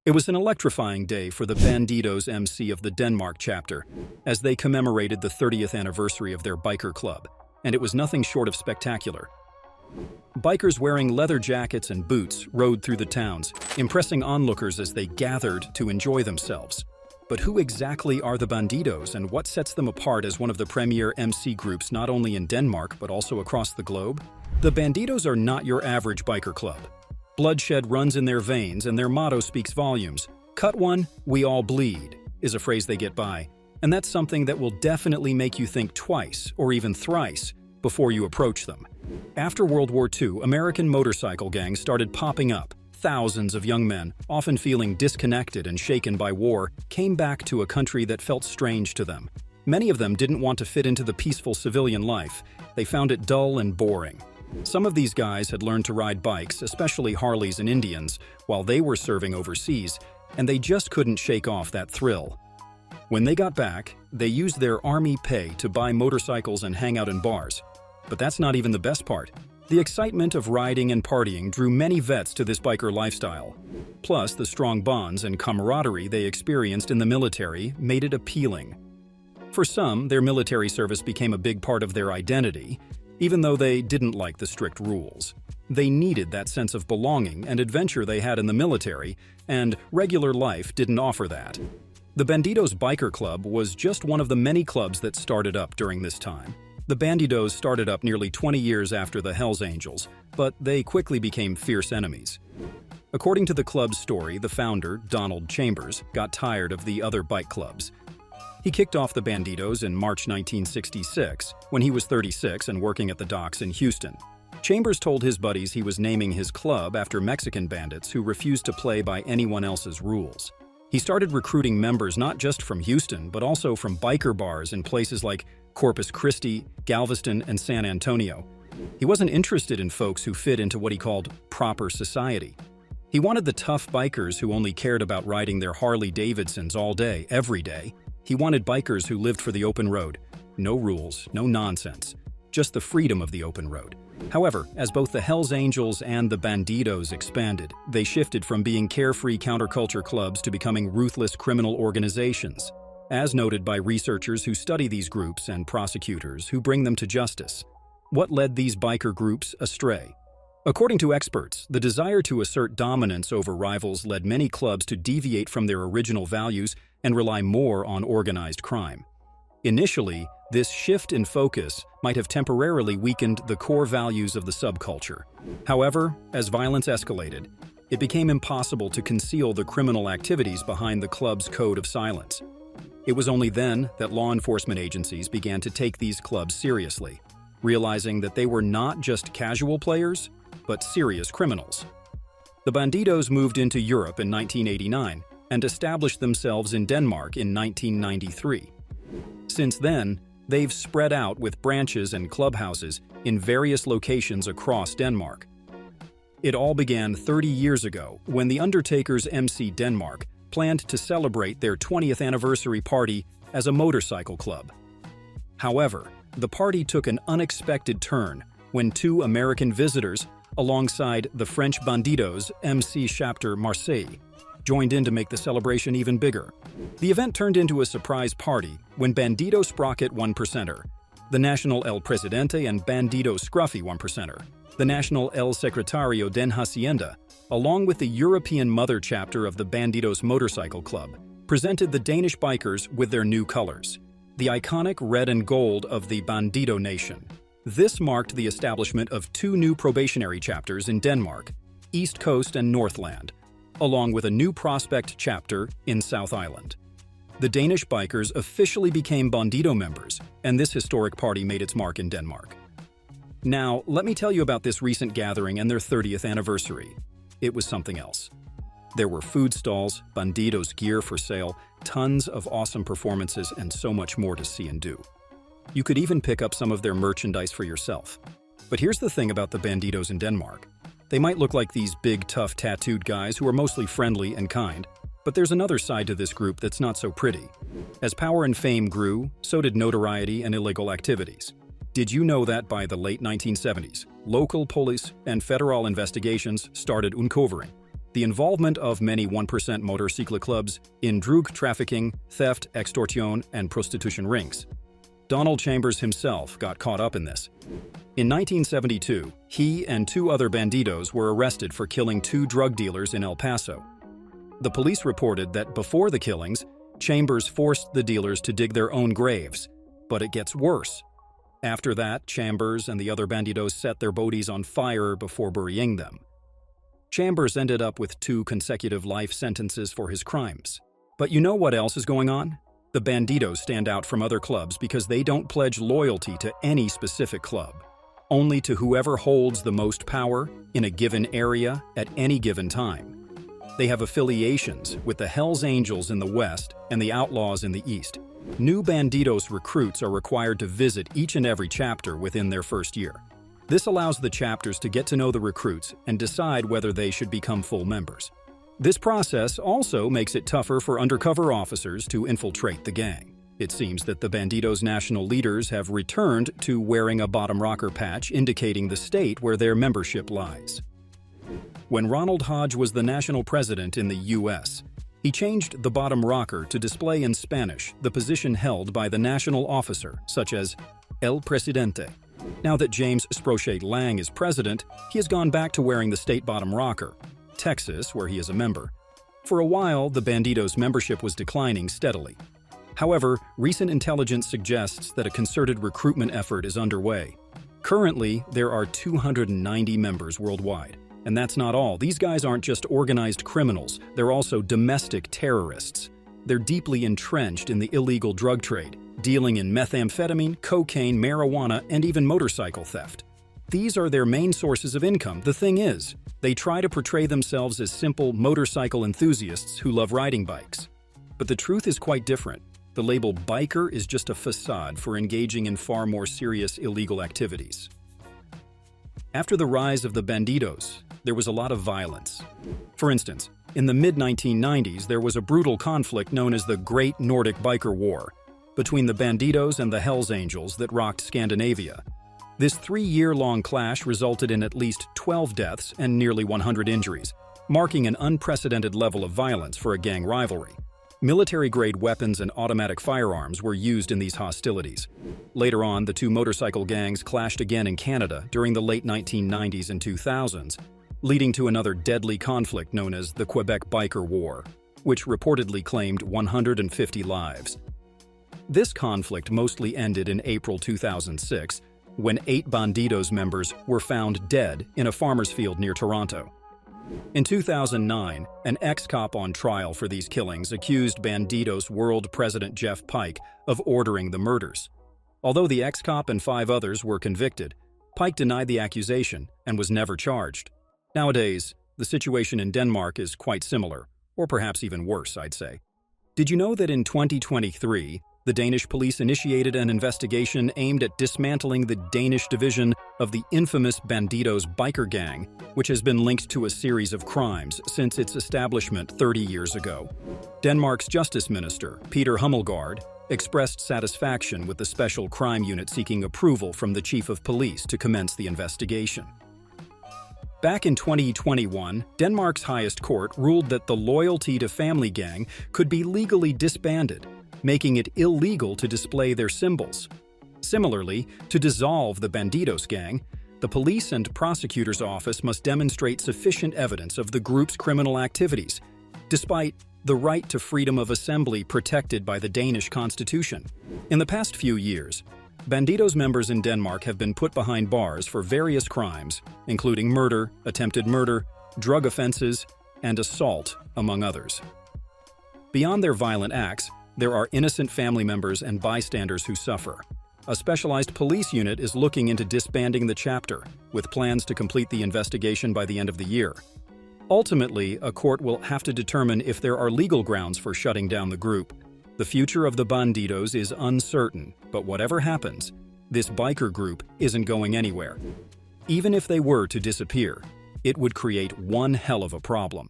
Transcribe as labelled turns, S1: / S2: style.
S1: It was an electrifying day for the Bandidos MC of the Denmark chapter, as they commemorated the 30th anniversary of their biker club, and it was nothing short of spectacular. Bikers wearing leather jackets and boots rode through the towns, impressing onlookers as they gathered to enjoy themselves. But who exactly are the Bandidos, and what sets them apart as one of the premier MC groups not only in Denmark but also across the globe? The Bandidos are not your average biker club. Bloodshed runs in their veins, and their motto speaks volumes. "Cut one, we all bleed," is a phrase they get by, and that's something that will definitely make you think twice, or even thrice, before you approach them. After World War II, American motorcycle gangs started popping up. Thousands of young men, often feeling disconnected and shaken by war, came back to a country that felt strange to them. Many of them didn't want to fit into the peaceful civilian life. They found it dull and boring. Some of these guys had learned to ride bikes, especially Harleys and Indians, while they were serving overseas, and they just couldn't shake off that thrill. When they got back, they used their army pay to buy motorcycles and hang out in bars. But that's not even the best part. The excitement of riding and partying drew many vets to this biker lifestyle. Plus, the strong bonds and camaraderie they experienced in the military made it appealing. For some, their military service became a big part of their identity, even though they didn't like the strict rules. They needed that sense of belonging and adventure they had in the military, and regular life didn't offer that. The Bandidos Biker Club was just one of the many clubs that started up during this time. The Bandidos started up nearly 20 years after the Hells Angels, but they quickly became fierce enemies. According to the club's story, the founder, Donald Chambers, got tired of the other bike clubs. He kicked off the Bandidos in March 1966, when he was 36 and working at the docks in Houston. Chambers told his buddies he was naming his club after Mexican bandits who refused to play by anyone else's rules. He started recruiting members not just from Houston, but also from biker bars in places like Corpus Christi, Galveston, and San Antonio. He wasn't interested in folks who fit into what he called proper society. He wanted the tough bikers who only cared about riding their Harley Davidsons all day, every day. He wanted bikers who lived for the open road. No rules, no nonsense, just the freedom of the open road. However, as both the Hells Angels and the Bandidos expanded, they shifted from being carefree counterculture clubs to becoming ruthless criminal organizations, as noted by researchers who study these groups and prosecutors who bring them to justice. What led these biker groups astray? According to experts, the desire to assert dominance over rivals led many clubs to deviate from their original values and rely more on organized crime. Initially, this shift in focus might have temporarily weakened the core values of the subculture. However, as violence escalated, it became impossible to conceal the criminal activities behind the club's code of silence. It was only then that law enforcement agencies began to take these clubs seriously, realizing that they were not just casual players, but serious criminals. The Bandidos moved into Europe in 1989 and established themselves in Denmark in 1993. Since then, they've spread out with branches and clubhouses in various locations across Denmark. It all began 30 years ago when the Undertaker's MC Denmark planned to celebrate their 20th anniversary party as a motorcycle club. However, the party took an unexpected turn when two American visitors, alongside the French Bandidos MC chapter Marseille, joined in to make the celebration even bigger. The event turned into a surprise party when Bandido Sprocket 1%er, the National El Presidente and Bandido Scruffy 1%er, the National El Secretario den Hacienda, along with the European mother chapter of the Bandidos Motorcycle Club, presented the Danish bikers with their new colors, the iconic red and gold of the Bandido Nation. This marked the establishment of two new probationary chapters in Denmark, East Coast and Northland, along with a new Prospect chapter in South Island. The Danish bikers officially became Bandido members, and this historic party made its mark in Denmark. Now, let me tell you about this recent gathering and their 30th anniversary. It was something else. There were food stalls, Bandidos gear for sale, tons of awesome performances, and so much more to see and do. You could even pick up some of their merchandise for yourself. But here's the thing about the Bandidos in Denmark. They might look like these big, tough, tattooed guys who are mostly friendly and kind, but there's another side to this group that's not so pretty. As power and fame grew, so did notoriety and illegal activities. Did you know that by the late 1970s, local police and federal investigations started uncovering the involvement of many 1% motorcycle clubs in drug trafficking, theft, extortion, and prostitution rings. Donald Chambers himself got caught up in this. In 1972, he and 2 other bandidos were arrested for killing 2 drug dealers in El Paso. The police reported that before the killings, Chambers forced the dealers to dig their own graves. But it gets worse. After that, Chambers and the other bandidos set their bodies on fire before burying them. Chambers ended up with 2 consecutive life sentences for his crimes. But you know what else is going on? The bandidos stand out from other clubs because they don't pledge loyalty to any specific club, only to whoever holds the most power in a given area at any given time. They have affiliations with the Hells Angels in the West and the Outlaws in the East. New Bandidos recruits are required to visit each and every chapter within their first year. This allows the chapters to get to know the recruits and decide whether they should become full members. This process also makes it tougher for undercover officers to infiltrate the gang. It seems that the Bandidos' national leaders have returned to wearing a bottom rocker patch indicating the state where their membership lies. When Ronald Hodge was the national president in the U.S., he changed the bottom rocker to display in Spanish the position held by the national officer, such as El Presidente. Now that James Sprochet Lang is president, he has gone back to wearing the state bottom rocker, Texas, where he is a member. For a while, the Bandidos' membership was declining steadily. However, recent intelligence suggests that a concerted recruitment effort is underway. Currently, there are 290 members worldwide. And that's not all. These guys aren't just organized criminals, they're also domestic terrorists. They're deeply entrenched in the illegal drug trade, dealing in methamphetamine, cocaine, marijuana, and even motorcycle theft. These are their main sources of income. The thing is, they try to portray themselves as simple motorcycle enthusiasts who love riding bikes. But the truth is quite different. The label biker is just a facade for engaging in far more serious illegal activities. After the rise of the Bandidos, there was a lot of violence. For instance, in the mid-1990s, there was a brutal conflict known as the Great Nordic Biker War between the Bandidos and the Hells Angels that rocked Scandinavia. This 3-year-long clash resulted in at least 12 deaths and nearly 100 injuries, marking an unprecedented level of violence for a gang rivalry. Military-grade weapons and automatic firearms were used in these hostilities. Later on, the 2 motorcycle gangs clashed again in Canada during the late 1990s and 2000s, leading to another deadly conflict known as the Quebec Biker War, which reportedly claimed 150 lives. This conflict mostly ended in April 2006, when 8 Bandidos members were found dead in a farmer's field near Toronto. In 2009, an ex-cop on trial for these killings accused Bandidos World President Jeff Pike of ordering the murders. Although the ex-cop and 5 others were convicted, Pike denied the accusation and was never charged. Nowadays, the situation in Denmark is quite similar, or perhaps even worse, I'd say. Did you know that in 2023, the Danish police initiated an investigation aimed at dismantling the Danish division of the infamous Bandidos biker gang, which has been linked to a series of crimes since its establishment 30 years ago? Denmark's Justice Minister, Peter Hummelgaard, expressed satisfaction with the special crime unit seeking approval from the Chief of Police to commence the investigation. Back in 2021, Denmark's highest court ruled that the Loyalty to Family gang could be legally disbanded, making it illegal to display their symbols. Similarly, to dissolve the Bandidos gang, the police and prosecutor's office must demonstrate sufficient evidence of the group's criminal activities, despite the right to freedom of assembly protected by the Danish constitution. In the past few years, Bandidos members in Denmark have been put behind bars for various crimes, including murder, attempted murder, drug offenses, and assault, among others. Beyond their violent acts, there are innocent family members and bystanders who suffer. A specialized police unit is looking into disbanding the chapter, with plans to complete the investigation by the end of the year. Ultimately, a court will have to determine if there are legal grounds for shutting down the group. The future of the Bandidos is uncertain, but whatever happens, this biker group isn't going anywhere. Even if they were to disappear, it would create one hell of a problem.